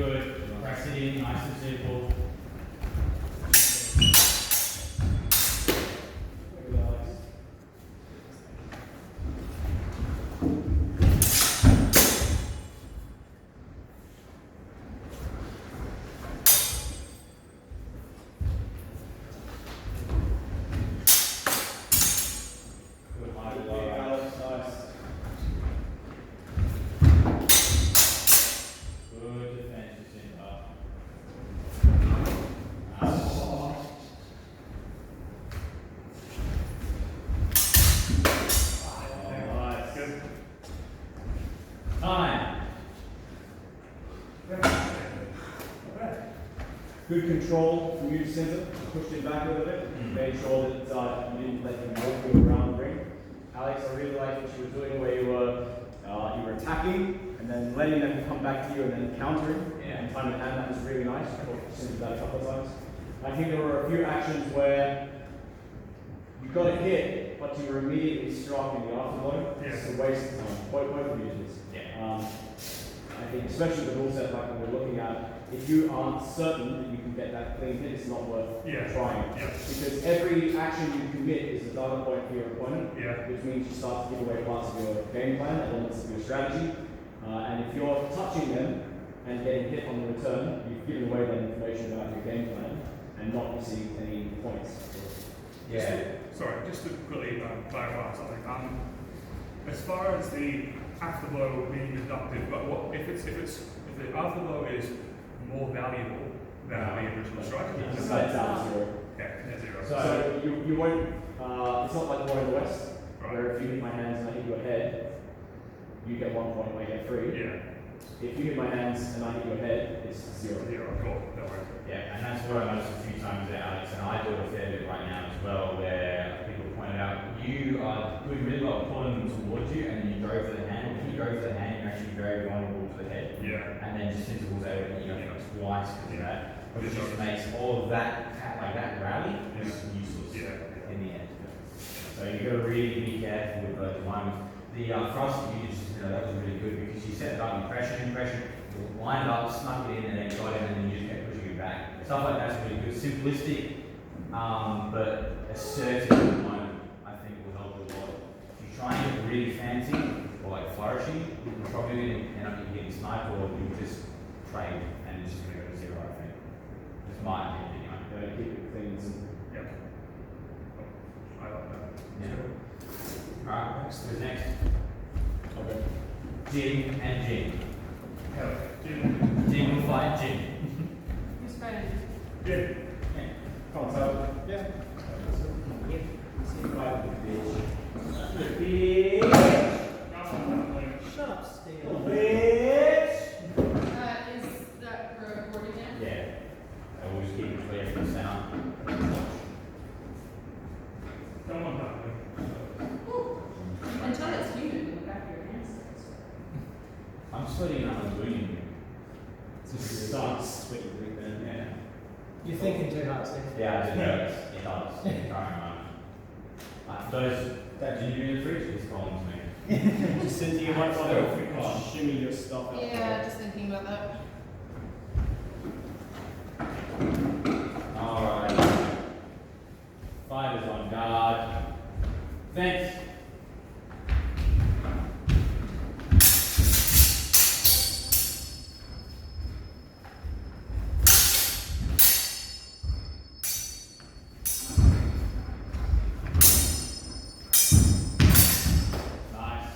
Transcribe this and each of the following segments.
Good. Press it in, nice and simple. Good control from you to center, pushed it back a little bit, made sure that you didn't let him walk you around the ring. Alex, I really liked what you were doing where you were attacking and then letting them come back to you and then countering. And time to hand, that was really nice. I thought you did that a couple of times. I think there were a few actions where you got a hit, but you were immediately struck in the afterblow. It's a waste of time. Both of you did this. I think especially the rule set like we're looking at, if you aren't certain that you can get that clean hit, it's not worth trying. Because every action you commit is a data point for your opponent, which means you start to give away parts of your game plan, elements of your strategy. And if you're touching them and getting hit on the return, you've given away that information about your game plan and not received any points. Sorry, just to quickly clarify something. As far as the afterblow being deducted, but what if the afterblow is more valuable than the original strike? It's like down zero. Zero. So you won't. It's not like War in the West, where if you hit my hands and I hit your head, you get 1 point and I get 3. If you hit my hands and I hit your head, it's 0. Cool. No worries. And that's what I noticed a few times there, Alex, and I do it a fair bit right now as well, where people pointed out you are doing really well pulling them towards you, and you go for the hand. If you go for the hand, you're actually very vulnerable to the head. And then just intervals over and you know twice because of that. Which just makes all of that rally just useless in the end. So you've got to really be careful with those ones. The thrust that you just that was really good because you set it up, you pressure, you lined up, snuck it in, and then got it, and then you just kept pushing it back. Stuff like that's really good. Simplistic, but assertive at the moment, I think will help a lot. If you try and get really fancy or like flourishing, you're probably going to end up getting sniped, or you just trade and it's just going to go to 0. I think that's my opinion. Keep it clean and simple. I like that. Alright, who's next? Okay. Jim and Jim. Jim. Jim will fight Jim. Who's fighting? Jim. Come on, so. Shut up, Steve. Is that recording now? And we'll just keep it clear from the sound. Come on, back. Until it's humid in the back of your hands. I'm sweating and I'm bleeding. It starts sweating right then. You're thinking too hard, Steve. It does. It does. Those that did you do in the fridge? It's calling to me. Just Cynthia, you might want to shimmy your stuff out. Yeah, just thinking about that. Alright. Fighters on guard. Fence. Nice.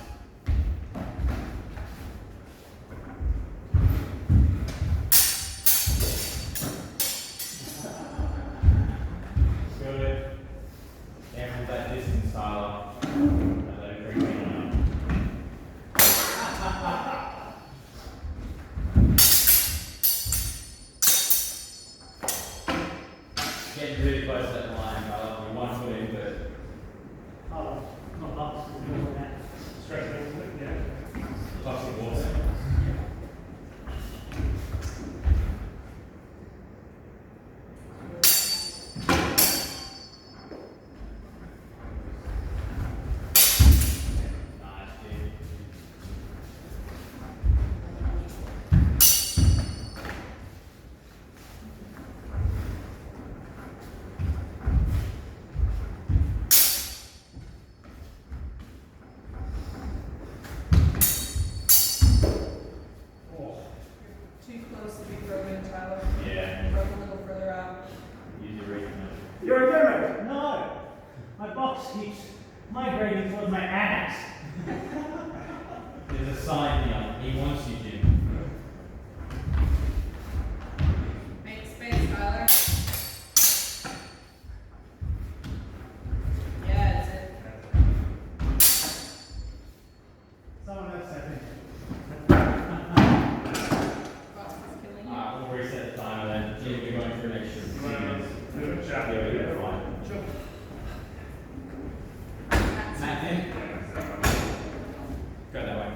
out. Yeah, you're fine. Sure. Matt, in. Go that way.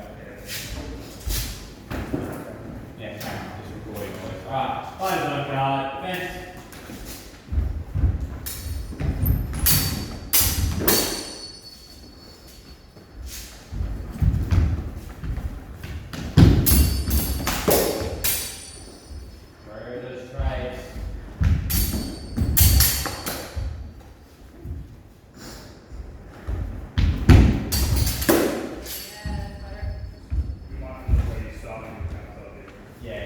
Yeah, camera, just recording all this. Alright, fine zone guard, fence. Through the straight. You might have to look where you started and kind of tell you. Yeah.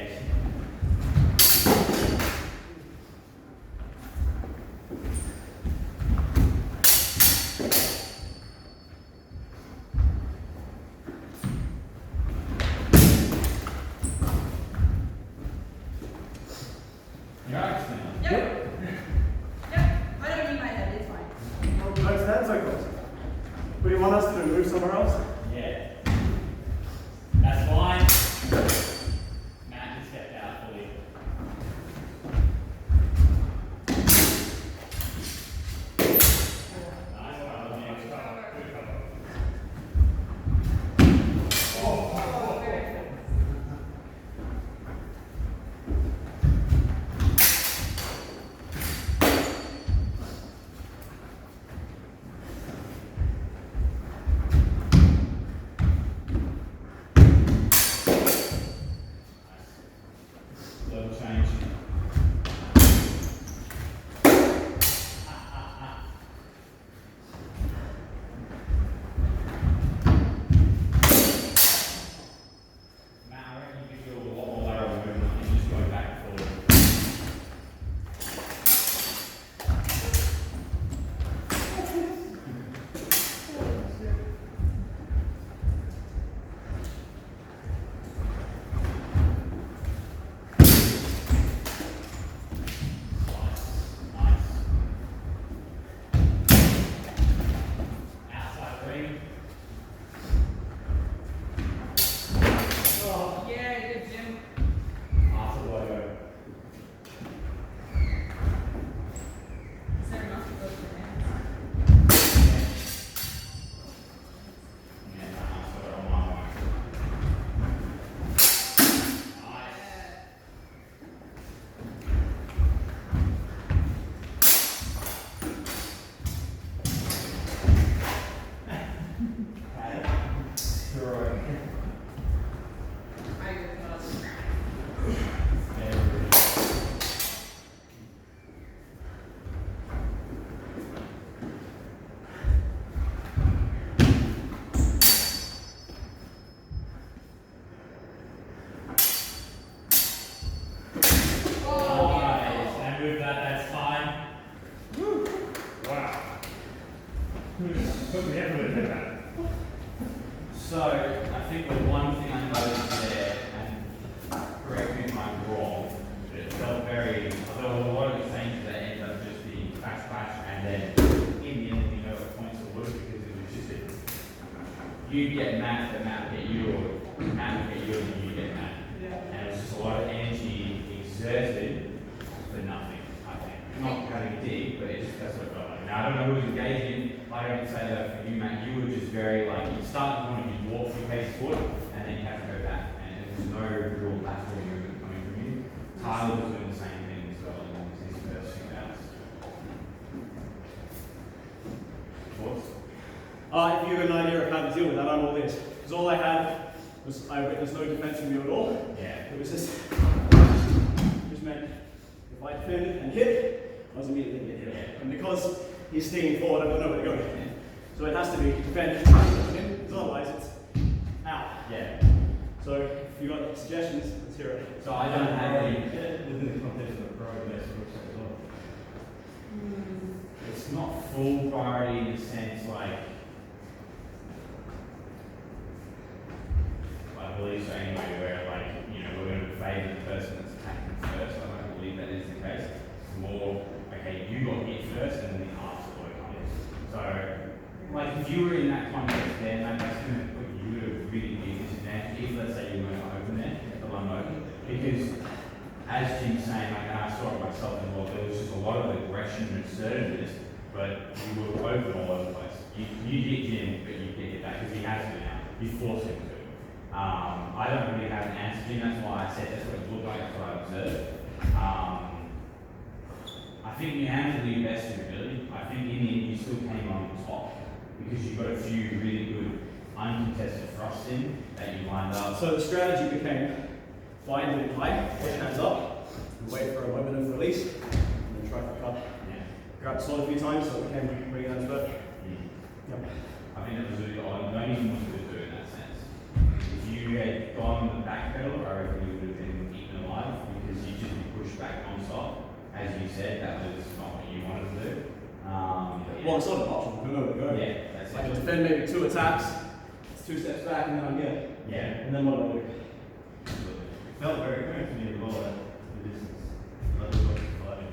You're right, Christina. Yep. Yep. I don't need my head. It's fine. That's so close. What do you want us to do? Move somewhere else? Yeah. That's fine. Matt just stepped out fully. Nice cover, man. Good cover. Level change. Matt, I reckon you could do a lot more lateral movement than just going back and forward. Nice. Outside ring. Yeah, good, Jim. After logo. Is there enough to go for hands? Yeah, I'll put it on my one. Nice. Screw it. I agree with us. Nice. And with that, that's fine. Wow. Put me everywhere with that. So, I think the one thing I noticed there, and correct me if I'm wrong, but it felt very, although a lot of exchanges that ended up just being clash, and then in the end, you know, the points of work because it was just you'd get Matt, but Matt would get you, or Matt would get you, and then you'd get Matt. And it was just a lot of energy exerted for nothing, I think. Not having a dig, but it just, that's what it felt like. Now, I don't know who was engaging, I don't say that for you, Matt, you were just very like, you start the point, you walk through pace foot, and then you have to go back, and there was no real lateral movement coming from you. Tyler was doing the same thing as well, and it was his first few bouts. Thoughts? If you have an idea of how to deal with that, I'm all ears. Because all I had was, I witnessed no defense from you at all. Yeah. It was just meant if I defended and hit, I was immediately going to get hit. And because he's stinging forward, I don't know where to go. So it has to be defend, because otherwise it's out. Yeah. So if you've got suggestions, let's hear it. So I don't have any. Within the context of a progress, as well. It's not full priority in the sense like I believe so anyway, where like, you know, we're going to favour the person that's attacking first. I don't believe that is the case. It's more, okay, you got hit first and then the afterward comes. So, like if you were in that context there, maybe that's going to put you at a really big disadvantage if let's say you weren't open there, the lung open. Because as Jim's saying, like, and I saw it myself as well, there was just a lot of aggression and but you were open all over the place. You hit Jim, but you get hit back because he has to now. You force him to. I don't really have an answer, Jim. That's why I said that's what it looked like. That's what I observed. I think you handled your best to your ability. I think in the end you still came on top because you got a few really good uncontested thrusts in that you lined up. So the strategy became bind it high, push hands up, and wait for a moment of release, and then try for cut. Yeah. Grab the sword a few times so it became bring hands back. Yep. I think that was really odd. No even wanted to do it in that sense. If you had gone the back pedal, I reckon you would have been eaten alive because you just be pushed back non-stop. As you said, that was not what you wanted to do. Well, it's not an option. Who knows where to go? Yeah, that's I can it. defend maybe 2 attacks, it's 2 steps back, and then I'm good. Yeah. And then what do I do? It felt very clear to me as well at the distance. Like, it was fighting.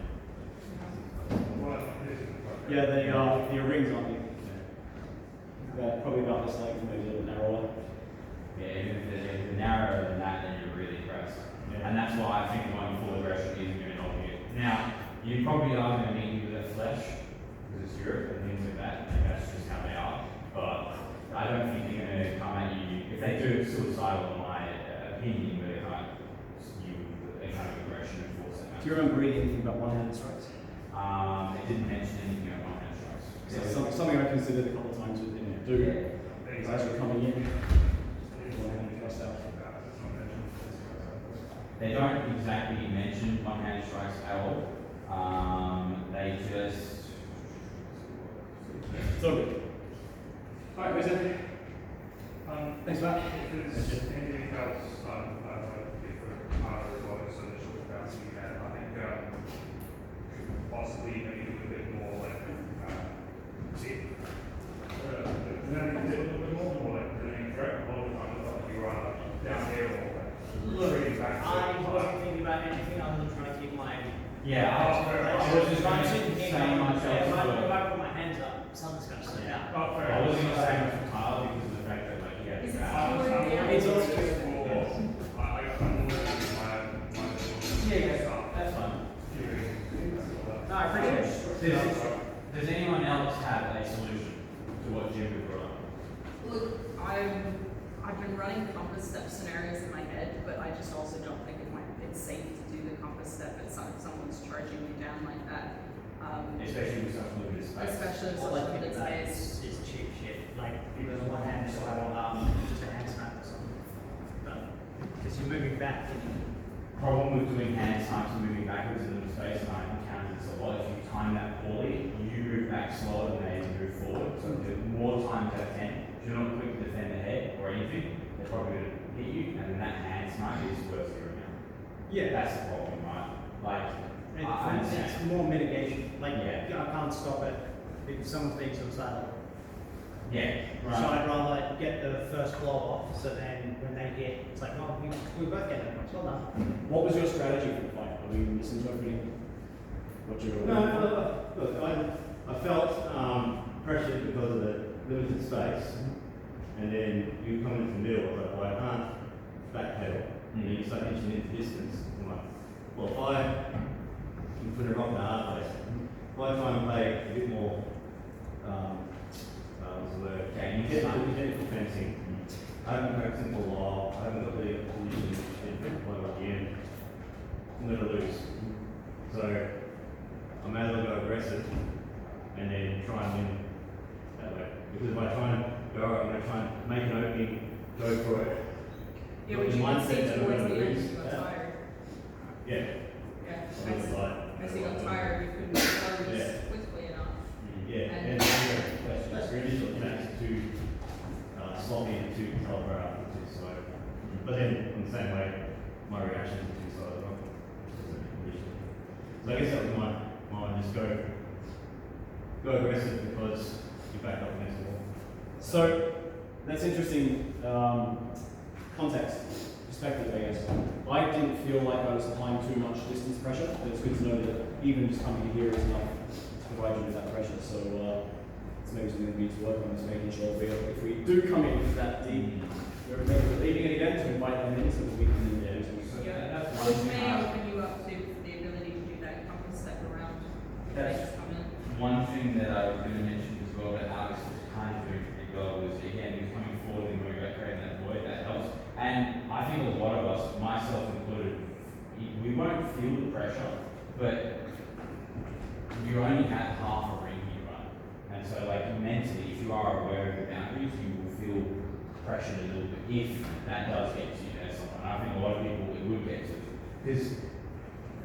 Yeah, the rings on me. They're probably about this length, maybe a little narrower. Yeah, even if they're narrower than that, then you're really aggressive. Yeah. And that's why I think going full aggression isn't going to help you. Now, you probably are going to meet you with a flesh, because it's Europe and things like that, and that's just how they are. But I don't think they're going to come at you. If they do, it's suicidal in my opinion, but they can't use a kind of aggression and force it. Do you remember reading anything about one-handed strikes? It didn't mention anything about one-hand strikes. So something I considered a couple of times within it. Do it's actually coming in. One-handed thrust out. They don't exactly mention one-hand strikes at all. They just... So good. Alright, Wizard. Thanks, Matt. If there's anything else, I'd like to get for part of what is initial capacity you had, I think, possibly maybe do a bit more like, see, then you did a little bit more like, doing correct, all the time, like you were down here or Look, trading back. I wasn't thinking about anything other than trying to keep my. Yeah, I was just going to say If I myself. put my hands up, something's going to slip out. Oh, fair. I was going to say much for Tyler because of the fact that like he had Is the it balance. It's also- That's fine. No, I appreciate it. Does anyone else have a solution to what Jim had brought up? Look, I've been running compass step scenarios in my head, but I just also don't think it's safe to do the compass step if someone's charging you down like that. Especially with such limited space. Especially with All such I think limited about space. is cheap shit. Like, even one hand slide, just a hand snap or something. But, because you're moving back. Problem with doing hand snipes and moving backwards in the space, and I encountered this a lot. If you time that poorly, you move back slower than they move forward. So the more times out of 10, if you're not quick to defend the head or anything, they're probably going to hit you, and then that hand snipe is worth your amount. Yeah. That's the problem, right? Like, I It's understand. more mitigation. Like, Yeah. I can't stop it because someone's being suicidal. Yeah, So right. I'd rather get the first blow off, so then when they hit, it's like, oh, we both get it. Well done. What was your strategy for the fight? Are we misinterpreting what you were No, look, I felt pressured because of the limited space, and then you come into the middle, I was like, well, I can't backpedal, and then you start inching into distance. I'm like, well, if I can put a rock in the hard place, if I try and play a bit more, what's the word? Technical fencing. I haven't practiced for a while, I haven't got the position in point at the end. I'm going to lose. So I may as well go aggressive and then try and win that way. Because if I try and go, I'm going to try and make an opening, go for it. Yeah, Got but the you can see mindset that I'm towards gonna the end, lose. you got tired. Yeah. Yeah, I was like, as you got tired, you couldn't close Yeah. quickly enough. Yeah. And- And that's your initial attack is too sloppy and too telegraphed and too slow. But then in the same way, my reactions are too slow as well. So I guess that was my just go aggressive because you back up against the wall. So that's interesting context, perspective, I guess. I didn't feel like I was applying too much distance pressure, but it's good to know that even just coming here is enough to provide you with that pressure. So it's maybe something we need to work on, is making sure if we do come in that deep, we're maybe leaving it again to invite them in so that we can do some. Yeah, that's one which thing may I- open you up to the ability to do that compass step around. That's- Just come in. One thing that pressure, but you only have half a ring here, right? And so like mentally, if you are aware of the boundaries, you will feel pressured a little bit if that does get to you as someone. I think a lot of people it would get to, because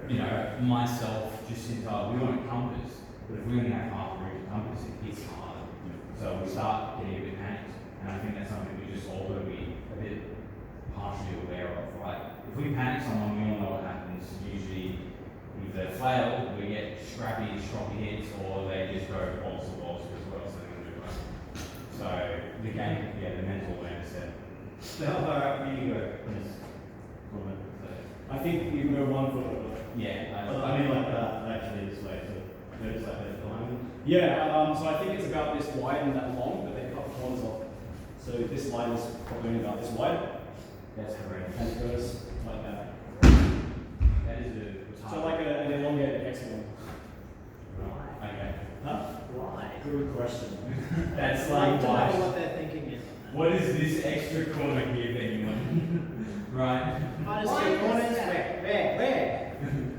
you know, myself, Jacinta, we want a compass, but if we only have half a ring of compass, it's hard. So we start getting a bit panicked, and I think that's something we just all got to be a bit partially aware of, right? If we panic someone, we all know what happens. Usually, either flail, we get scrappy, stroppy hits, or they just go balls to balls because what else are they going to do, right? So the game, yeah, the mental awareness there. So how far out can you go in this tournament? I think you can go 1 foot over. Yeah, I mean like actually this way, so there's like a diamond. Yeah, so I think it's about this wide and that long, but they cut the corners off. So this line is probably only about this wide, that's correct. and it goes like that. That is a So like an elongated hexagon. Why? Okay. Huh? Why? Good question. That's I'd like like to know why. what they're thinking is. What is this extra corner give anyone? Right. Minus Why 2 is corners? that? Where?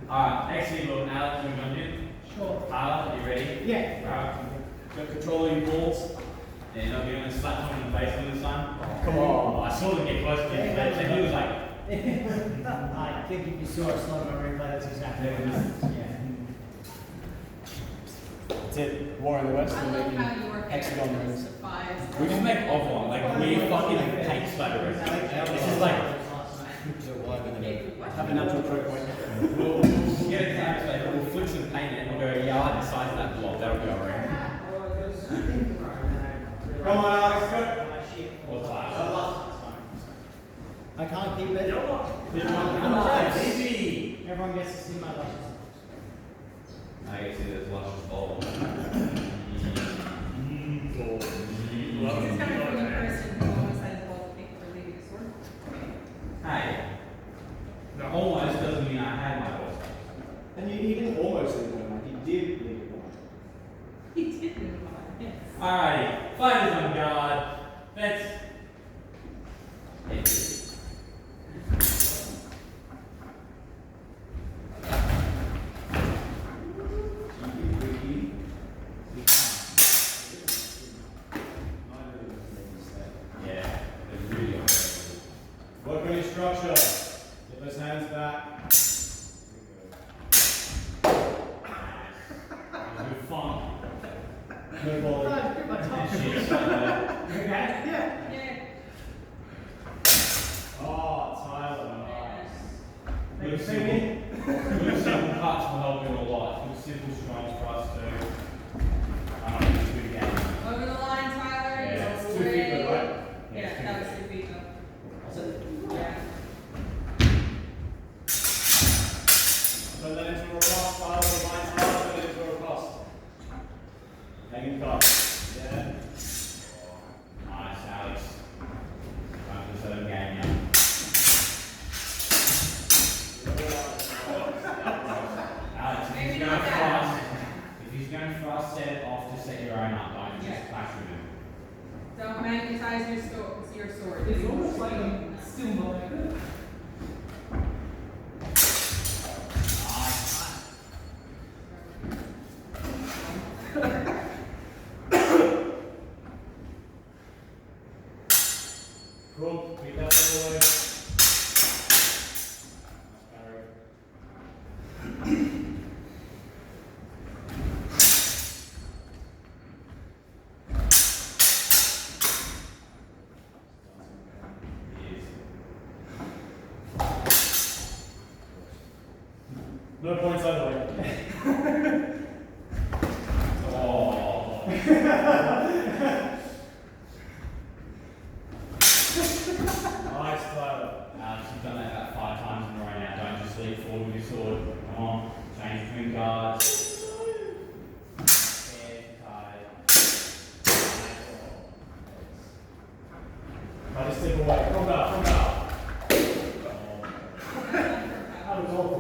Alright, actually look, Alex, we're going to do. Sure. Tyler, you ready? Yeah. Alright. Got controlling balls. Yeah, not going to slap someone in the face on this time. Come on. I saw them get close to his face and he was like, I think if you saw a slot on a replay, that's exactly what it is. Yeah. That's it. War in the West. I We're love making how you work hexagon at rings. the fives. we just make oblong, like we fucking take slatterers. This is like, Have a natural choke point. we'll get a calculator, we'll flip some paint and we'll go a yard the size of that block, that'll be alright. Come on, Alex. Go. Or class. I can't keep it. Easy! Everyone gets to see my luscious. I can see this luscious ball. This is coming from the person who always had the ball kick for leaving his work. Hey, No. almost doesn't mean I had my ball. And he didn't almost leave it behind. He did leave it behind. He did move on, yes. Alrighty, fighters on guard. Let's. Yeah, it's really unbelievable. Work on your structure. Get those hands back. Good fun. No ball. Shit, like that. Yeah. Yeah. Oh, Tyler. Nice. Good simple cuts will help you a lot. Good simple strikes for us to. It's a good game. Over the line, Tyler. Yeah, You're it's 2 feet way- good, right? Yeah, that was 2 feet though. Yeah. So then into a cross, Tyler. The line starts, then into a cross. Hanging cut. Yeah. Nice, Alex. Time for the third game now. Alex, if Maybe he's not going that. fast, if he's going fast, set it off to set your own up. Don't just Yeah. clash with him. Don't magnetize your sword. It's almost like I'm still not good. Nice. Cool. Beat that boy. No points either way. Oh. Nice, Tyler. Alex, you've done that about 5 times in a row now. Don't just leap forward with your sword. Come on. Change between guards. Fair, tight. I just step away. From down. That was awful.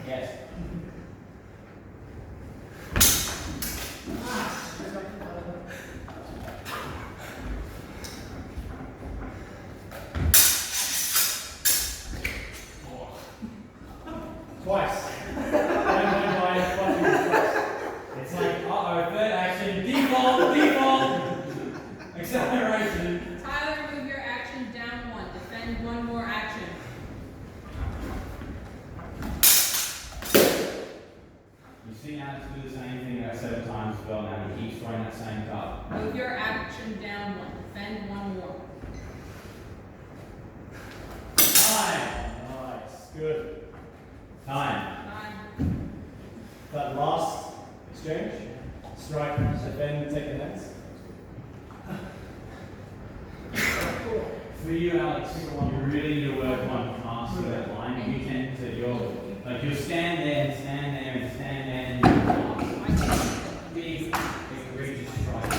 Yes. Twice. For you, Alex, you really need to work on casting that line. You tend to, you'll stand there and stand there and stand there and you cast big, egregious strikes.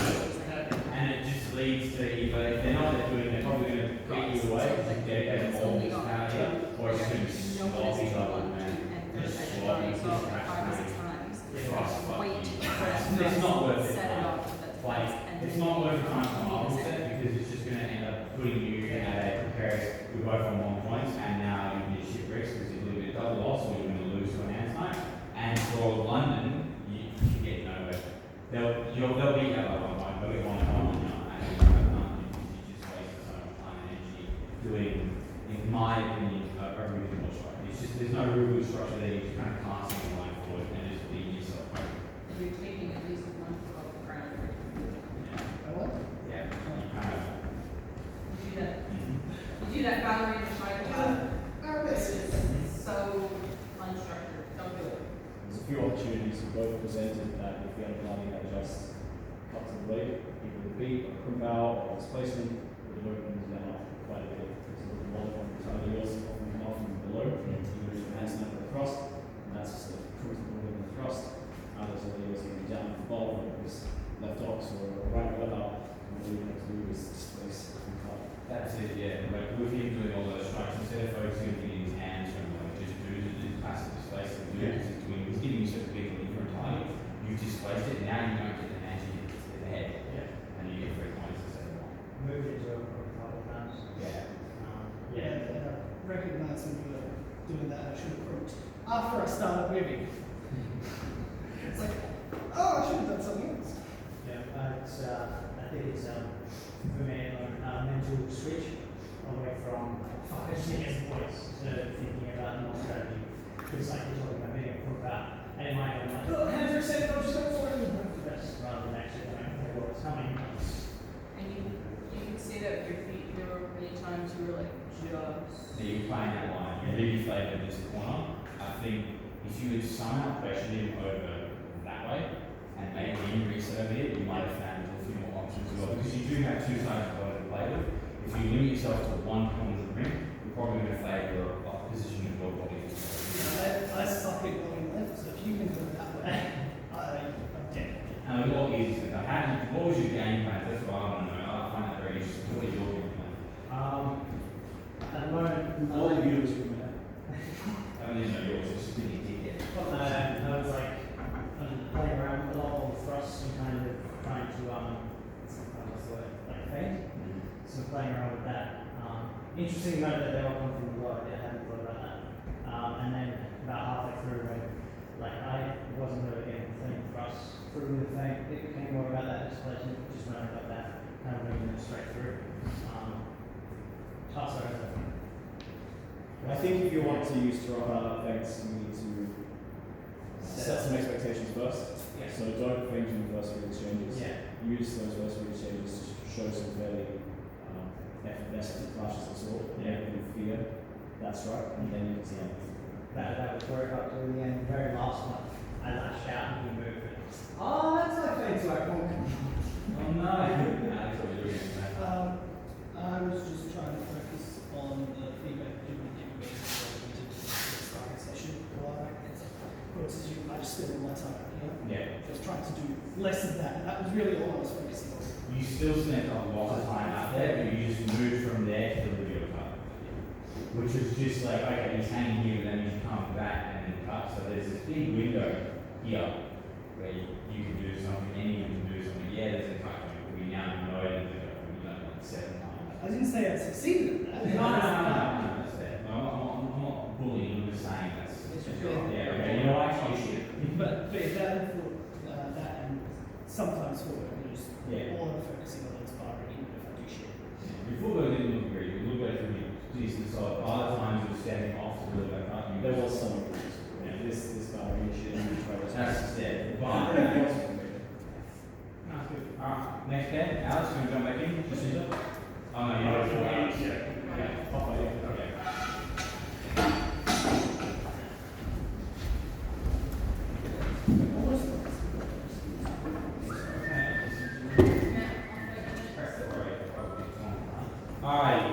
And it just leads to either, if they're not doing, they're probably going to beat you away because they're getting all this power here, or it's going to be sloppy level, man. Just sloppy, just it's not worth it. Like, it's not worth trying to come up with it because it's just going to end up putting you at a precarious, we both on 1 point and now you're going to ship bricks because you're going to be a double loss or you're going to lose to an hand snipe. And for London, you get nowhere. They'll beat you by 1 point, they'll get 1 point on you and you have nothing because you just wasted so much time and energy doing, in my opinion, a reasonable strike. It's just, there's no real good structure there, you're just kind of casting the line forward and just beating yourself. You're taking at least 1 foot off the ground. Yeah, you kind of. You do that. You do that ballerina strike which is so unstructured. Don't do it. There's a few opportunities we both presented that if we had a planning that just cut to the blade, either the beat or crimp out or displacement, would have opened them up quite a bit. So a lot of time yours often come off from below, you lose your hand snap across, and that's just a comfortable within the thrust. Others of yours going to be down at the bottom, because left ox or right web out, and all you have to do is displace and cut. That's it, yeah. Like with him doing all those strikes, instead of focusing on getting his hands from like just do the passive displacement, he's giving you such a big lead for a target. You've displaced it, now you don't get the hands, you get the head. Yeah. And you get 3 points instead of 1. Move it to a couple of times. Yeah. Yeah, and I recognise when you were doing that, I should have approached after I started moving. It's like, oh, I should have done something else. Yeah, I think it's for me a mental switch away from focusing as voice to thinking about more strategy. Because like you're talking about being a about, and in my head I'm like, oh, hands are set, I'll just go for it. Rather than actually going, okay, well, it's coming. And you can see that with your feet. There were many times you were like just. So you're playing that line, you really favoured this corner. I think if you had somehow pressured him over that way and made him reset over here, you might have found a few more options as well. Because you do have 2 sides of the to play with. If you limit yourself to 1 corner of the ring, you're probably going to favour a position of your body. I suck at going left, so if you can go that way, I'm dead. And what was your game plan? That's what I want to know. I find that very interesting. What is your game plan? At the moment, All you do is remember. I don't even know yours, it's just really deep. I was like playing around with a lot of thrusts and kind of trying to what's the word, like feint. So playing around with that. Interesting note that they all come from below. I hadn't thought about that. And then about halfway through, when like I wasn't really getting the feint thrust through with the feint, it became more about that displacement. Just when I got that kind of moving it straight through. I think if you want to use feints, you need to set some expectations first. Yeah. So don't feint in the first few exchanges. Yeah. Use those first few exchanges to show some fairly effervescent flashes of sort. Yeah. And fear. That's right. And then you can see That was where I got to in the end. The very last one, I lashed out and he moved it. Oh, that's my feint to our conk. Oh no! That's what you're doing, man. I was just trying to focus on the feedback you were giving me before we did the starting session. I just spent all my time here. Yeah. I was trying to do less of that, and that was really all I was focusing on. You still spent a lot of time out there, but you just moved from there to the video cut. Which was just like, okay, he's hanging here, but then you come back and then cut. So there's this big window here where you can do something, anyone can do something. Yeah, there's a cut point, but we now know there's a cut point. You've done it like 7 times. I didn't say I succeeded at that. No, that's fair. No, I'm not bullying, I'm just saying that's. Yeah, okay, you know, actually, shit. But that for that and sometimes for just all I'm focusing on inspiring, even if I do shit. Your football didn't look great. You look better from your decent solid. Other times you were standing off to really back up. there was some this ballerina shit and we tried to That's dead. But, alright, next game. Alex, you want to jump back in? Just use it. Oh no, you have 4 hours. Yeah. Pop right in. Okay.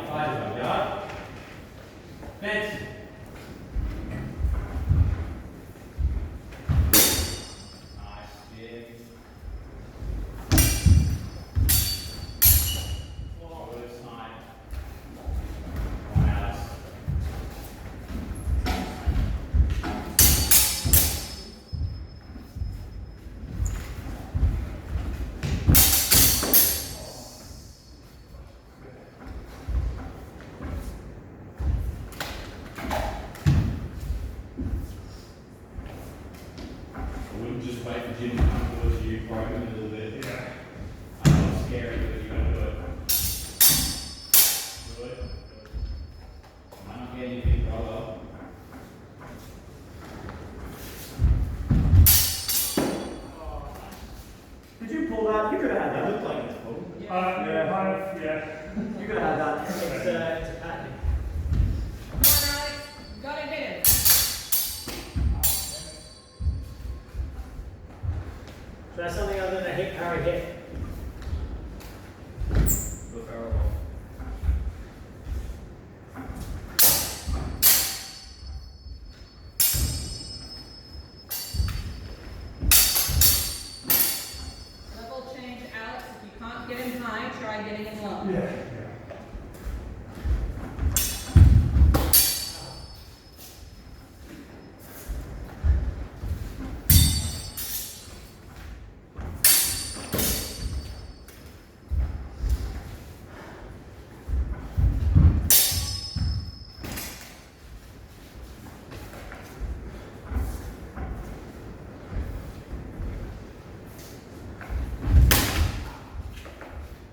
fighters up, yeah? Fence. Nice, Jim. Good side. One out. I wouldn't just wait for Jim to come towards you, probe him a little bit. Yeah. I know it's scary, but you're going to do it. Good. Might not get anything, brother. Did you pull that? You could have had that. It looked like it's pulled. Yeah. You could have had that. It's a pattern. Come on, Alex. You gotta hit him. Try something other than a hit, parry, hit. Good barrel roll. Level change, Alex. If you can't get him high, try getting him low. Yeah.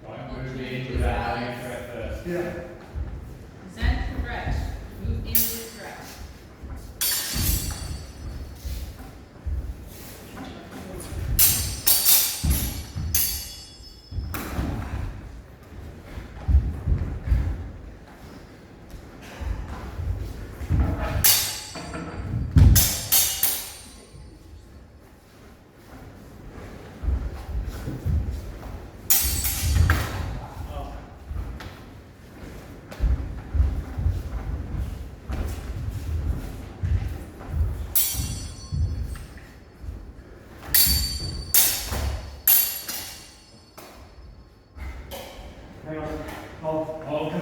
Don't move in without having a threat first. Yeah. Present stretch. Move into stretch. Hang on. Hold. Hold.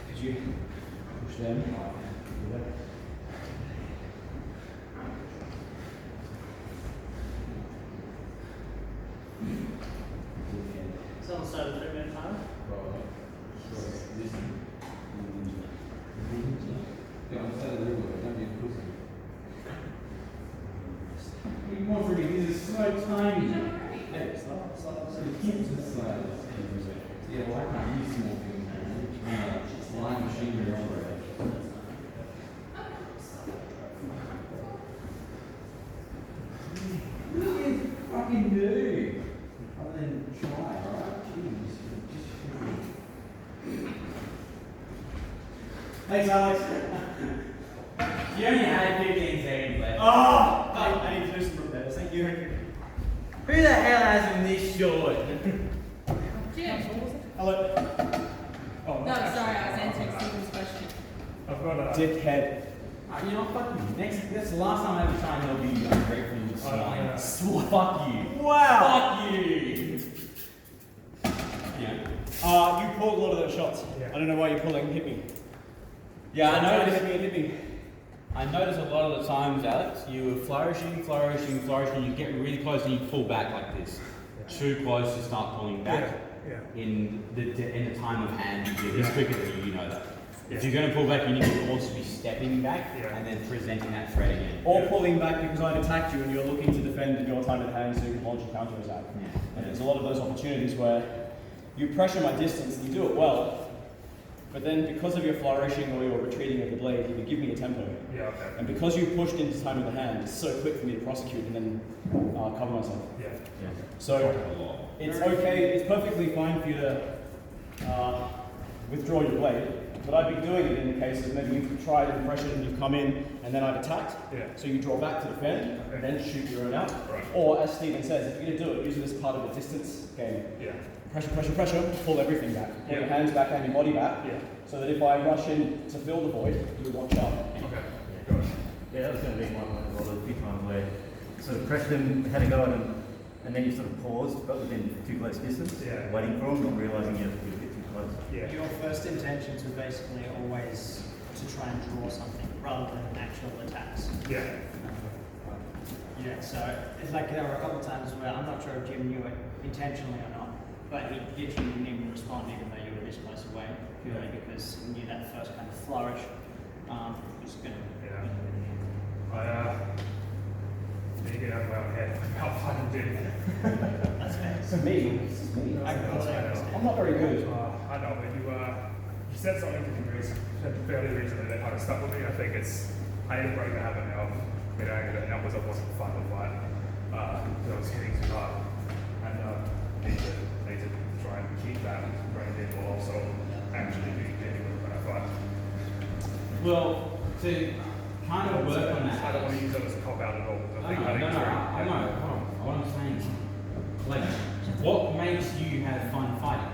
Could you push them? Someone started 3-minute timer. You want for me, this is so tiny. Yeah, well, I can't use small things, man. Line machinery all the way. What do you fucking do? Other than try, alright? Jeez. Thanks, Alex. You only had 15 seconds left. Oh! I need to do some repairs. Thank you. Who the hell has him this short? Jim. Hello. Oh, No, sorry, I was answering Stephen's question. I've got a. Dickhead. You know, fuck you. That's the last time I ever tried to help you. I'm grateful you yeah. Fuck you. Wow. Fuck you. Yeah. You pulled a lot of those shots. Yeah. I don't know why you're pulling. Hit me. Yeah, I Try to noticed. hit me. I noticed a lot of the times, Alex, you were flourishing, you get really close and you pull back like this. Too close to start pulling back. Yeah. In the time of hand, you do this Yeah. quicker than you know that. If Yeah. you're going to pull back, you need to also be stepping back Yeah. and then presenting that threat again. Or pulling back because I've attacked you and you're looking to defend in your time at hand so you can launch a counter attack. Yeah. And there's a lot of those opportunities where you pressure my distance, you do it well, but then because of your flourishing or your retreating of the blade, you can give me a tempo. Yeah, okay. And because you pushed into time of the hand, it's so quick for me to prosecute and then cover myself. Yeah. So it's okay, it's perfectly fine for you to withdraw your blade, but I'd be doing it in the case of maybe you've tried and pressured and you've come in and then I've attacked. Yeah. So you draw back to defend, Okay. and then shoot your own out. Right. Or as Stephen says, if you're going to do it, use it as part of a distance game. Yeah. Pressure, pressure, pressure, pull everything back. Pull your hands back and your body back. Yeah. So that if I rush in to fill the void, you watch out. Okay. Good. Yeah, that was going to be my one as well. There's a few times where sort of pressed them, had a go at them, and then you sort of paused, got within too close distance, Yeah. waiting for them, not realising you're a bit too close. Yeah. Your first intentions were basically always to try and draw something rather than actual attacks. Yeah. Yeah, so it's like there were a couple of times where I'm not sure if Jim knew it intentionally or not, but he literally didn't even respond even though you were this close away, purely because he knew that first kind of flourish was going to. Yeah. Need to get out of my own head. How fun did it? That's fair. This is me. I completely understand. I'm not very good. I know, but you said something to me fairly recently that kind of stuck with me. I think I am breaking the habit now of getting angry at numbers. I wasn't fun to fight. I was hitting too hard. And need to try and keep that brain in while also actually being genuine when I fight. Well, to kind of work on that. I don't want to use that as a cop out at all. I know. What I'm saying is, like, what makes you have fun fighting?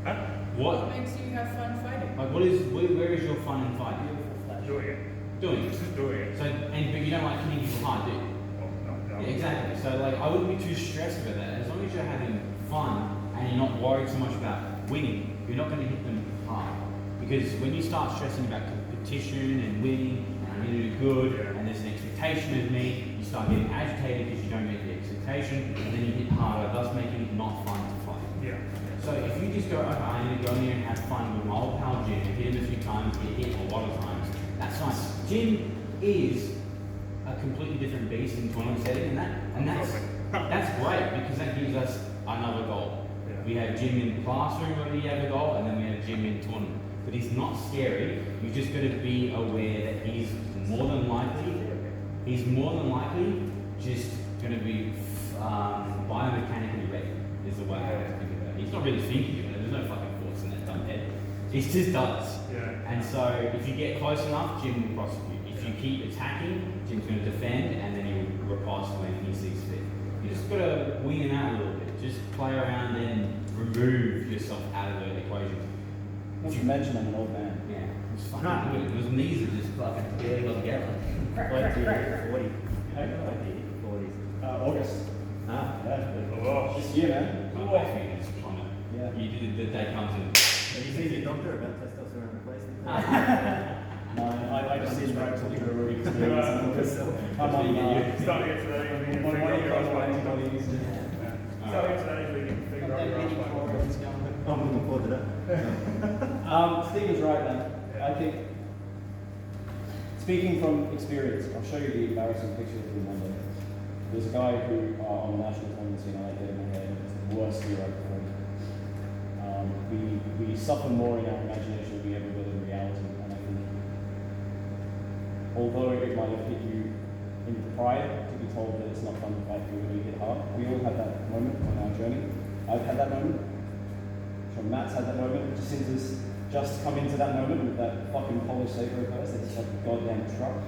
Huh? What? makes you have fun fighting? Like, where is your fun in fighting? Doing it. Doing it. Just doing it. So, but you don't like hitting people hard, do you? Well, no. Yeah, exactly. So, like, I wouldn't be too stressed about that. As long as you're having fun and you're not worried so much about winning, you're not going to hit them hard. Because when you start stressing about competition and winning, and I'm going to do good, and there's an expectation of me, you start getting agitated because you don't meet the expectation, and then you hit harder, thus making it not fun to fight. Yeah. So if you just go, okay, I need to go in there and have fun with my old pal Jim, hit him a few times, get hit a lot of times, that's fine. Jim is a completely different beast in tournament setting, and that's great because that gives us another goal. Yeah. We have Jim in the classroom where he have a goal, and then we have Jim in tournament. But he's not scary. You just got to be aware that he's more than likely just going to be biomechanically ready. Is the way I like to think about it. He's not really thinking about it. There's no fucking thoughts in that dumb head. He just does. Yeah. And so if you get close enough, Jim will prosecute. If you keep attacking, Jim's going to defend, and then he will riposte when he sees fit. You just got to wing him out a little bit. Just play around and remove yourself out of the equation. Not to mention I'm an old man. Yeah, it was fucking good. His knees are just fucking barely got together. Like the 40. Like the 40s. August. Ah, Yeah. Oh, This year, man. My wife is plummet. Yeah. You did the day comes in. have you seen your doctor about testosterone replacement? No, I just sit right to the room experience. I'm on starting it today. I'm on one year old antibodies. Starting today, we can figure out your own fight. I'm looking forward to that. Stephen's right, man. I think, speaking from experience, I'll show you the embarrassing picture of him one day. There's a guy who, on the national tournament scene, I like getting in my head, and it's the worst year I've ever. We suffer more in our imagination than we ever will in reality, and I think, although it might have hit you in pride to be told that it's not fun to fight people who hit hard, we all have that moment on our journey. I've had that moment. Sure, Matt's had that moment. Jacinta's just come into that moment with that fucking polished saber of hers. It's like a goddamn truck.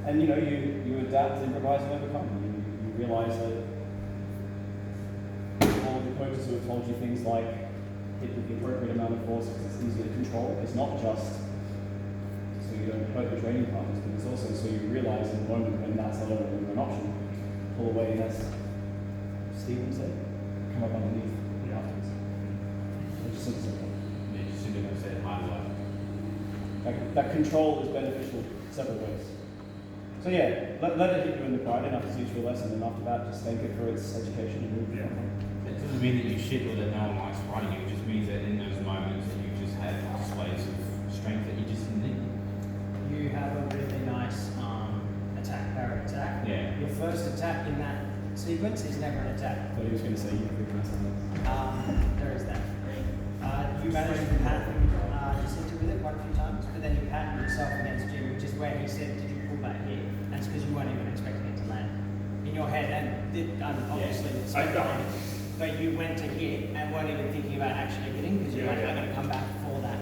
And you know, you adapt, improvise, and overcome. You realize that all of the coaches who have told you things like hit with the appropriate amount of force because it's easier to control. It's not just so you don't hurt your training partners, but it's also so you realize in the moment when that's no longer an option, pull away, and as Stephen said, come up underneath afterwards. It's just simple. Yeah, just simply going to say hard life. That control is beneficial several ways. So yeah, let it hit you in the pride enough to teach you a lesson, and after that, just thank it for its education and move on. It doesn't mean that you shit or that no one likes fighting you. It just means that in those moments that you just had displays of strength that you just didn't need. You have a really nice attack, parry attack. Yeah. Your first attack in that sequence is never an attack. I thought he was going to say you have a good lesson. There is that. You managed to pattern Jacinta with it quite a few times, but then you patterned yourself against Jim, which is where he said, did you pull back here? And it's because you weren't even expecting it to land in your head. And obviously, I don't. that you went to hit and weren't even thinking about actually hitting because you're like, I'm going to come back for that.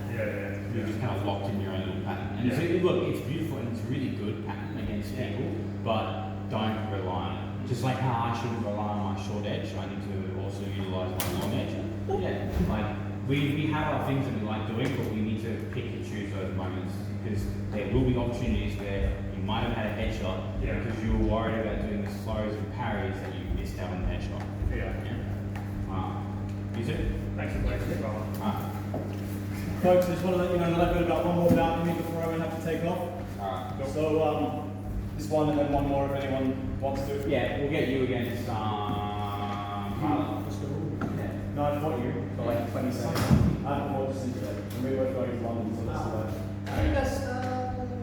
You're just kind of locked in your own little pattern. And so, look, it's beautiful and it's a really good pattern against people, but don't rely on it. Just like how I shouldn't rely on my short edge, I need to also utilize my long edge. Yeah, like we have our things that we like doing, but we need to pick and choose those moments because there will be opportunities where you might have had a headshot because you were worried about doing the slows and parries that you missed out on the headshot. Use it? Thanks for playing as well. Folks, I just want to let you know a little bit about one more bout for me before I have to take off. So, this one and then one more if anyone wants to. Yeah, we'll get you against Carla. No, I fought you for like 20 seconds. I haven't fought just today. And we were going to London, so that's about. I think that's,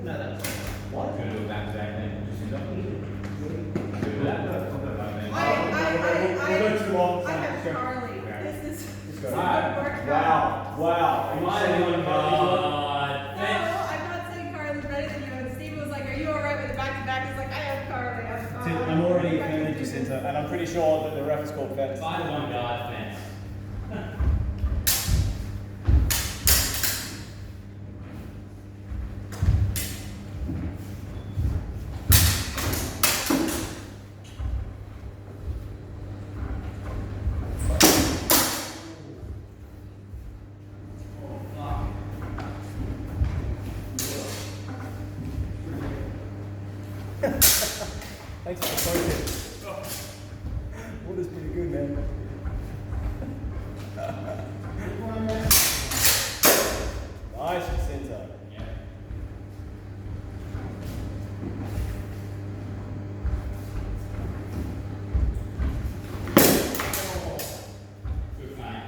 no, that's. What? Gonna do a back-to-back then. Just do that. We'll go too long. I have Charlie. This is Let's so go. good. Wow. Are you saying No, I'm not saying Carly's better than you. And Steve was like, "Are you alright with the back-to-back?" He's like, "I have Carly. I'm fine." I'm already offended, Jacinta, and I'm pretty sure that the ref is called fence. 5-1 guard fence. Thanks for the focus. Water's pretty good, man. Nice, Jacinta. Good fight.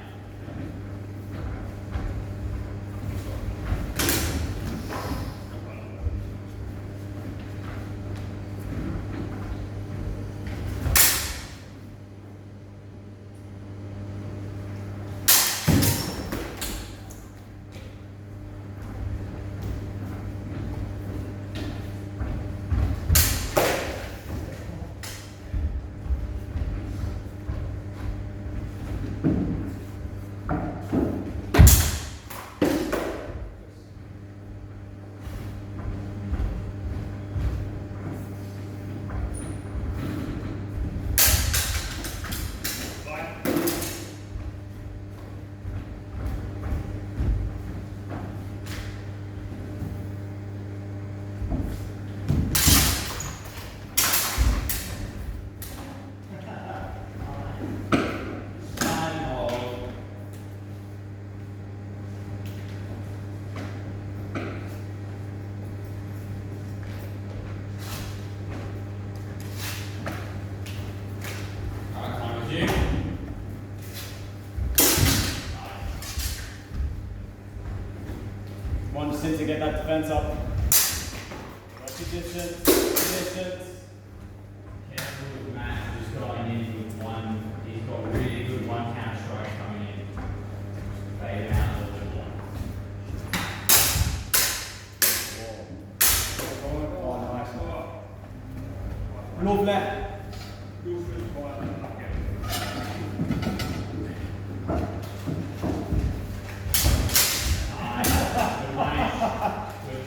Come on, Jacinta, get that defense up. Watch your distance. Careful with Matt, just going in with one. He's got really good one counter strike coming in. Fade him out a little bit more. Oh, nice. Move left. Good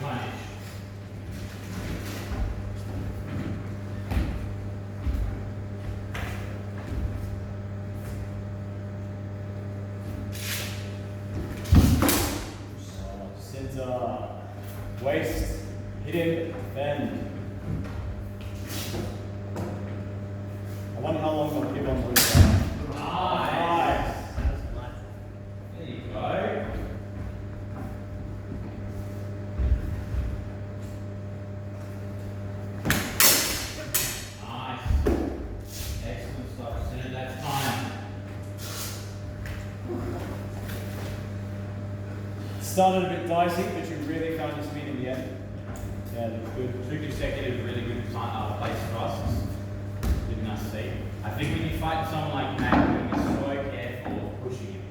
punish. Jacinta. Waist. Hit him. Defend. I wonder how long I'll give on to this. Nice. There you go. Nice. Excellent stuff, Jacinta. That's time. Started a bit dicey, but you really found your speed in the end. Yeah, that's good. 2 consecutive really good place thrusts. Didn't I see? I think when you fight someone like Matt, you're going to be so careful of pushing him.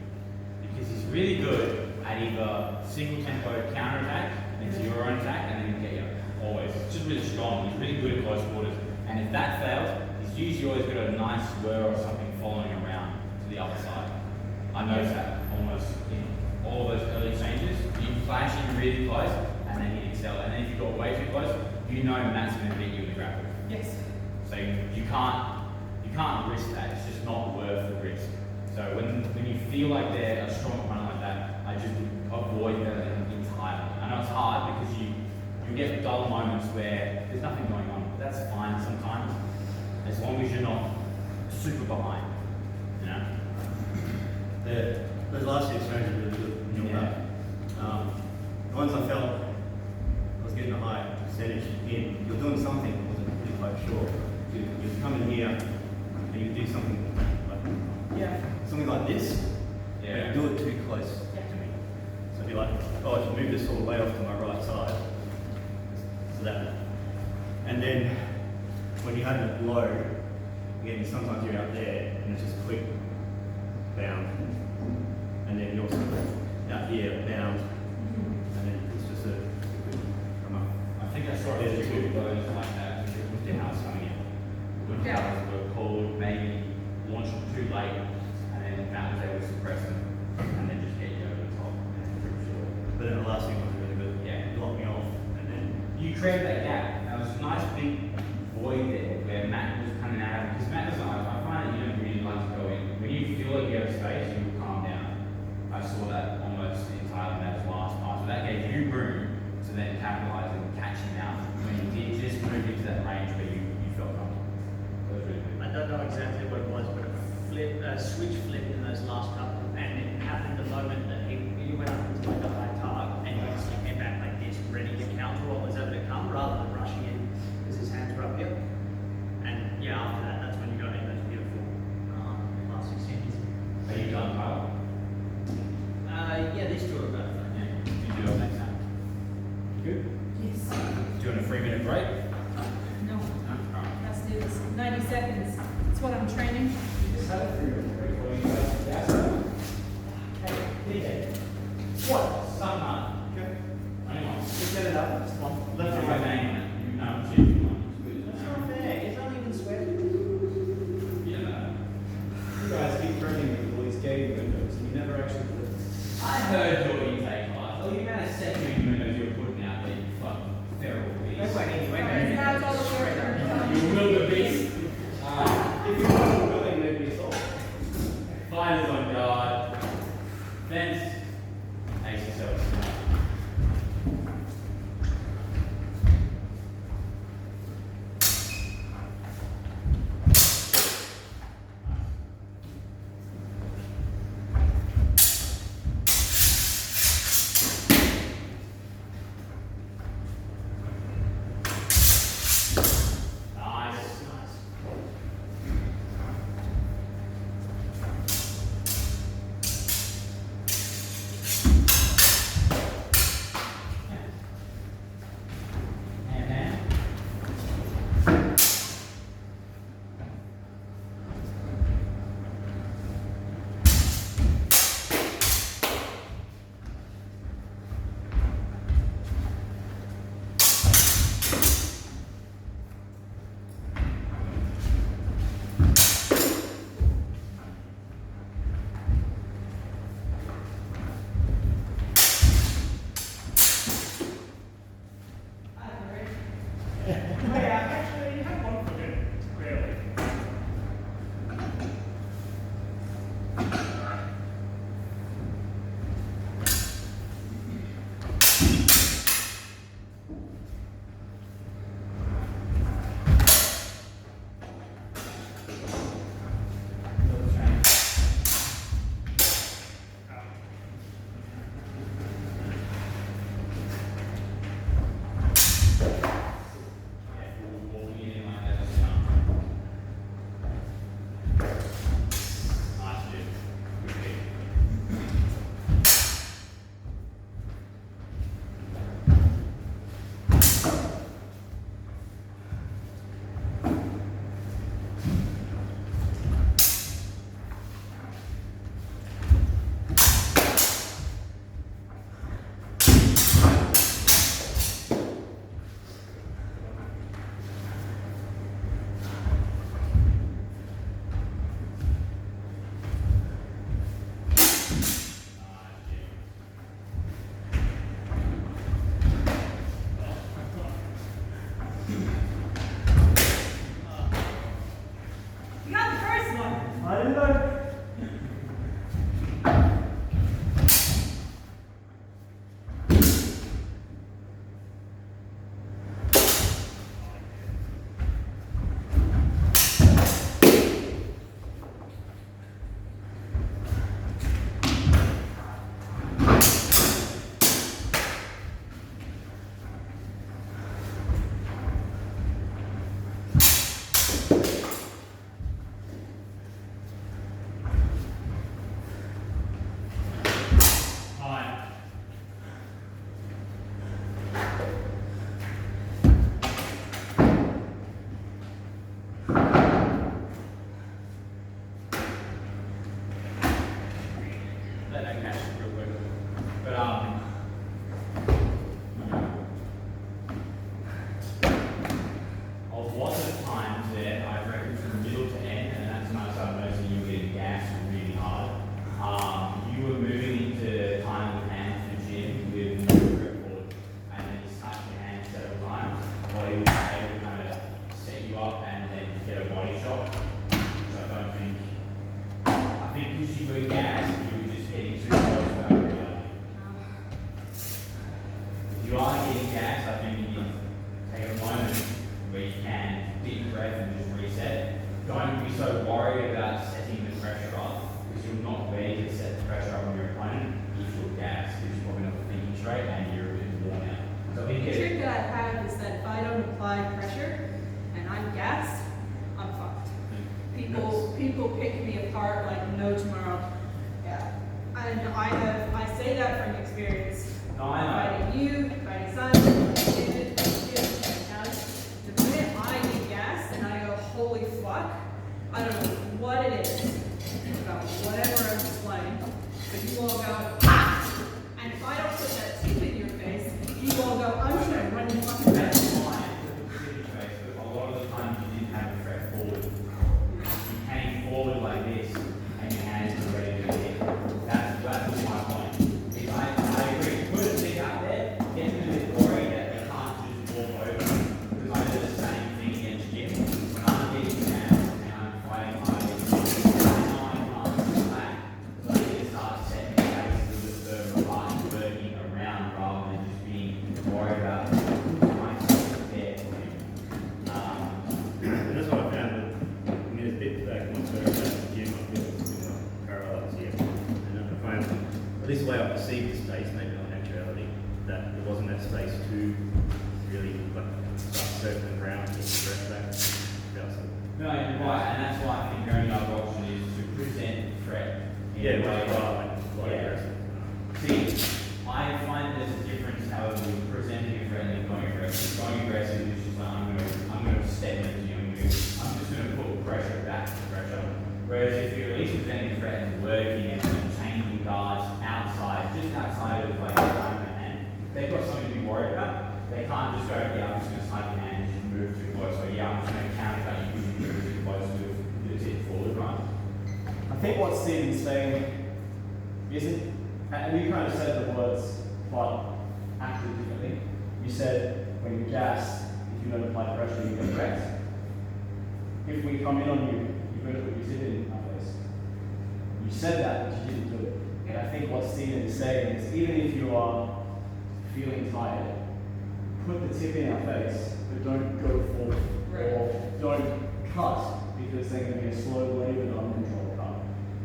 Because he's really good at either single tempo counter attack into your own attack and then get you. Always. It's just really strong. He's really good at close quarters. And if that fails, he's usually always got a nice swirl or something following around to the I noticed that almost in all those early changes. You flash in really close and then you excel. And then if you got way too close, you know Matt's going to beat you in the grapple. Yes. So you can't risk that. It's just not worth the risk. So when you feel like they're a strong opponent like that, I just avoid them entirely. I know it's hard because you get dull moments where there's nothing going on. But that's fine sometimes, as long as you're not super behind. You know. Those last two experiences were really good. The ones I felt I was getting a high percentage in, you're doing something, I wasn't really quite sure. You come in here and you do something like this, Yeah. but you do it too close to me. So it'd be like, oh, I should move this all the way off to my right side. So that. And then when you have it low, again, sometimes you're out there and it's just quick bound. And then you're sort of out here bound. And then it's just a quick come up. I think I saw it as two goes like that with the house coming in. When houses were called, maybe launched too late, and then Matt was able to suppress them, and then just get you over the top. Pretty sure. But then the last thing was really good. Yeah. Blocked me off. And then You created that gap. That was a nice big void there where Matt was coming out. Because Matt doesn't, I find that you don't really like to go in. When you feel like you have space, you will calm down. I saw that almost entirely in that last part. So that gave you room to then capitalize and catch him out when you did just move into that range where you felt comfortable. That was really good. I don't know exactly what it was, but a switch flipped in those last couple, and it happened the moment that you went up into like a high target, and you just came back like this, ready to counter what was ever to come, rather than rushing in because his hands were up here. And yeah, after that, that's when you got in those beautiful last exchanges. Are you done, Kyle? Yeah, these two are about fun. Yeah. You do it next time. You good? Yes. Do you want a 3-minute break? No, No? Alright. let's do this. 90 seconds. That's what I'm training. Just had a 3-minute break while you guys gas up. Hey, DJ. What? Something up. Okay. Anyone? Just get it up. It's fun. Left or right name on it. You know, shit, you want. That's not fair. It's not even sweating. You don't know. You guys keep turning me with all these gaming windows and you never actually do it. I heard your intake class. Oh, you meant a second windows you were putting out there, you fucking feral beast. That's like anyway. That's all the work. You wildebeest. If you weren't willing, maybe it's all. Fighters on guard. Fence. Ace yourself. Nice. Let that catch real quick. But of lots of times there, I reckon from middle to end, and that's when I started noticing you were getting gassed really hard. You were moving into time with hands in the gym with no grip forward, and then you touch your hands several times, while he was able to kind of set you up and then get a body shot. So I don't think, I think because you were gassed, you were just getting too close to that reality. If you are getting gassed, I think you need to take a moment where you can deep breath and just reset. Don't be so worried about setting the pressure up, because you're not ready to set the pressure up on your opponent if you're gassed, because you're probably not thinking straight and you're a bit worn out. So I think The trick that I have is that if I don't apply pressure and I'm gassed, I'm fucked. People pick me apart like no tomorrow. Yeah. And I say that from experience. No, I know. Fighting you, fighting Simon, fighting David, fighting Alex. The minute I get gassed and I go, holy fuck, I don't know what it is about whatever I'm displaying, but you all go, ah! And if I don't put that tip in your face, you all go, I'm just gonna run your fucking That's face. fine, but a lot of the time you didn't have a threat forward. You came forward like this, and your hands were ready to hit. That was my point. Is I agree, put a stick out there, get them a bit worried that they can't just walk over. Because I do the same thing against Jim. When I'm getting down and I'm fighting hard against Jim, I know I can't come back. So I need to start setting the pace a little bit further apart and working around rather than just being worried about myself there for him. And that's what I found that, I mean, it's a bit back when I first started the gym, I feel it's been like parallels here. And I find, at least the way I perceived the space, maybe not actuality, that there wasn't that space to really like start circling around and stretch back. No, you're right, and that's why I think your only other option is to present the threat in Yeah, a way right, like yeah. aggressive. See, I find there's a difference, however, with presenting a threat and going aggressive. Going aggressive is just like, I'm going to step into you, I'm just going to put pressure back to pressure. Whereas if you're at least presenting a threat and working and changing guards outside, just outside of like your own hand, they've got something to be worried about. They can't just go, yeah, I'm just going to snipe your hand and just move too close. Or yeah, I'm just going to counter that you because you move too close to the tip forward, right? I think what Stephen's saying isn't, and you kind of said the words, but acted differently. You said when you're gassed, if you don't apply pressure, you get wrecked. If we come in on you, you're going to put your tip in our face. You said that, but you didn't do it. And I think what Stephen is saying is, even if you are feeling tired, put the tip in our face, but don't go forward. Right. Or don't cut, because they're going to be a slow, laboured, uncontrolled cut.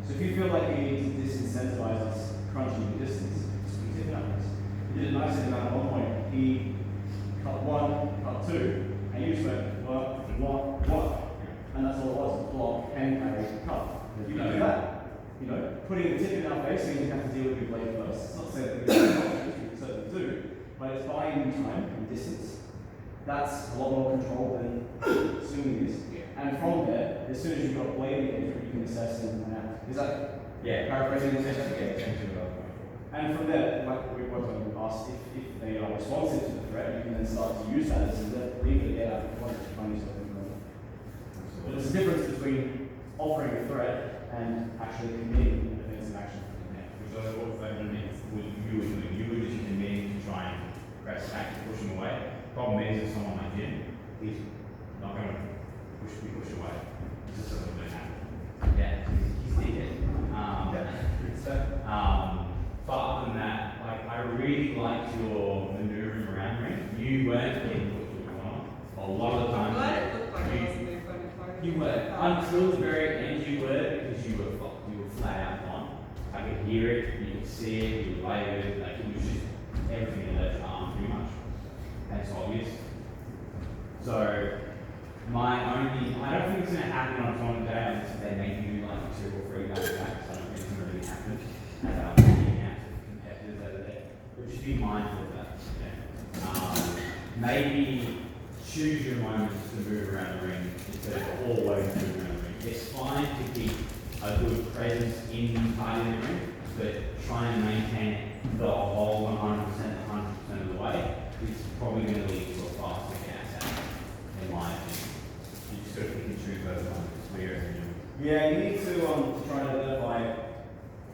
So if you feel like you need to disincentivize us crunching your distance, just put your tip in our face. He did a nice thing at one point. He cut one, cut two, and you just went, what? And that's all it was, block, and carry, cut. You can do that. You know, putting the tip in our face means you have to deal with your blade first. It's not saying that we can certainly do, but it's buying you time and distance. That's a lot more control than swinging is. And from there, as soon as you've got blade engagement, you can assess and act. Is that paraphrasing the session? And from there, like we worked on in the past, if they are responsive to the threat, you can then start to use that as a lever to get out of what you're trying to do. But there's a difference between offering a threat and actually committing an offensive action. Yeah, which is what Fabian means. You were doing. You were just committing to try and press back to push him away. Problem is, if someone like him, he's not going to be pushed away. It's just something going to happen. Yeah, he's dickhead. But other than that, like I really liked your maneuvering around the ring. You weren't getting put to a corner. A lot of the time. I'm glad it looked like I wasn't being funny part of You it. were. Until the very end you were, because you were flat out gone. I could hear it, you could see it, you were laboured, like it was just everything in the left arm pretty much. That's obvious. So my only, I don't think it's going to happen on a tournament day unless they make you do like 2 or 3 back to back. So I don't think it's going to really happen. As I'm making out to competitors over there. But just be mindful of that. Yeah. Maybe choose your moments to move around the ring instead of always moving around the ring. It's fine to keep a good presence in part of the ring, but trying to maintain it the whole 100% of the way is probably going to lead to a faster gas out, in my opinion. You just sort of pick and choose those ones. Where Yeah, you need to try and identify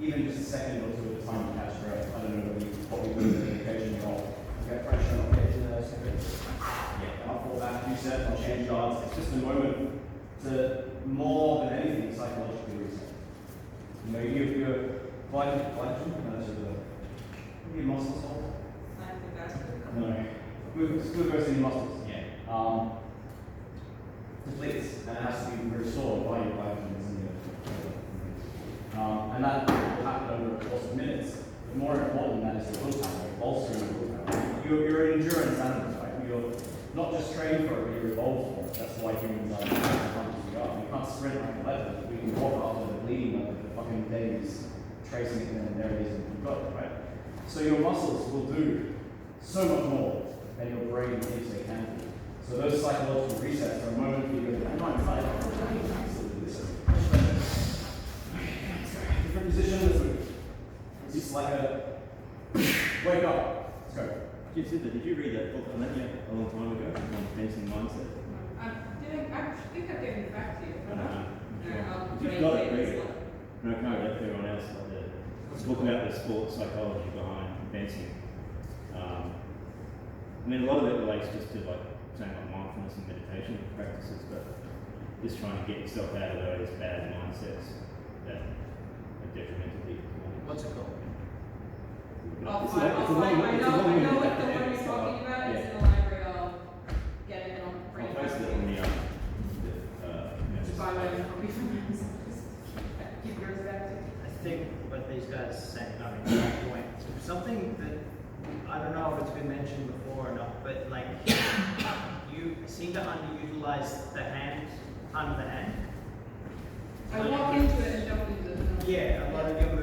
even just a second or two at a time to catch breath. I don't know what we do in the occasion of get pressure and I'll get to those seconds. Yeah, I'll fall back a few steps, I'll change guards. It's just a moment to more than anything psychologically reset. You know, you're your muscles hold. No. Glucose in your muscles. Yeah. Depletes and it has to be restored by your vitamins and and that will happen over the course of minutes. But more important than that is the willpower, bolstering your willpower. You're an endurance animal, right? You're not just trained for it, but you're evolved for it. That's why humans are the hunters we are. We can't sprint like a leopard. We can walk after the bleeding like the fucking days, tracing it and there it is and you've got it, right? So your muscles will do so much more than your brain thinks they can do. So those psychological resets are a moment for you to go, I'm not excited. Different position, let's move. It's just like a wake up. Let's go. Did you read that book on that yet a long time ago on fencing mindset? I think I gave it back to you. You've got it, read it. No, I can't read it for everyone else. It's a book about the sport psychology behind fencing. I mean, a lot of it relates just to like saying like mindfulness and meditation practices, but just trying to get yourself out of those bad mindsets that are detrimental to your performance. What's it called? I'll It's find, like- I'll it's a find, long- I it's a know long what winded the one academic you're style. talking about, Yeah. it's in the library, I'll get it and I'll bring I'll it back post to it on you. the Just buy my own copy from Amazon, just keep yours back to you. I think what these guys said, I mean, that point, something that, I don't know if it's been mentioned before or not, but like, you seem to underutilize the hand, under the hand. I walk into it and jump into it. Yeah, a lot of your